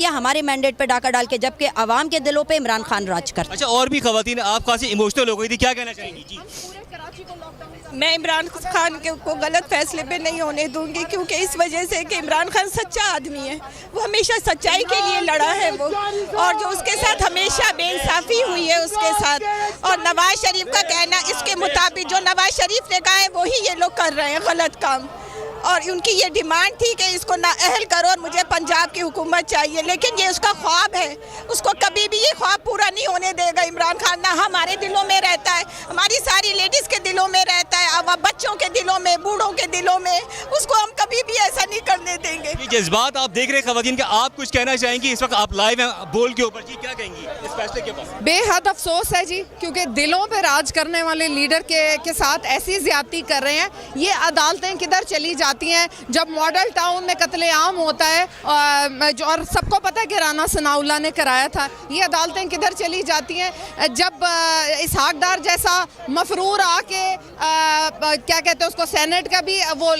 या हमारे मैंडेट पे डाका डाल के, जबकि आवाम के दिलों पे इमरान खान राज करता है। अच्छा, और भी खवातीन आप खासी इमोशनल हो गई थी, क्या कहना चाहेंगी? जी, मैं इमरान खान को गलत फैसले पे नहीं होने दूंगी, क्योंकि इस वजह से कि इमरान खान सच्चा आदमी है, वो हमेशा सच्चाई के लिए लड़ा है वो, और जो उसके साथ हमेशा बेइंसाफी हुई है उसके साथ। और नवाज शरीफ का कहना, इसके मुताबिक जो नवाज शरीफ ने कहा है वही ये लोग कर रहे हैं गलत काम। और उनकी ये डिमांड थी कि इसको नाअहल करो और मुझे पंजाब की हुकूमत चाहिए, लेकिन ये उसका ख्वाब है, उसको कभी भी ये ख्वाब पूरा नहीं होने देगा इमरान खान। ना हमारे दिलों में रहता है, हमारी सारी लेडीज़ के दिलों में रहता है, अब बच्चों के दिलों में, बूढ़ों के दिलों में, उसको हम कभी भी ऐसा नहीं करने देंगे। ये जज्बात आप देख रहे हैं खवातीन के, आप कुछ कहना चाहेंगी? इस वक्त आप लाइव हैं बोल के ऊपर, जी क्या कहेंगी इस फैसले के ऊपर? बेहद अफसोस है जी, क्योंकि दिलों पे राज करने वाले लीडर के साथ ऐसी ज्यादती कर रहे हैं। ये अदालतें किधर चली जाती हैं जब मॉडल टाउन में कत्लेआम होता है, और सबको पता है कि राना सनाउल्लाह ने कराया था। ये अदालतें किधर चली जाती हैं जब इसहाक डार जैसा मफरूर आके क्या कहते हैं उसको, सेनेट का भी वो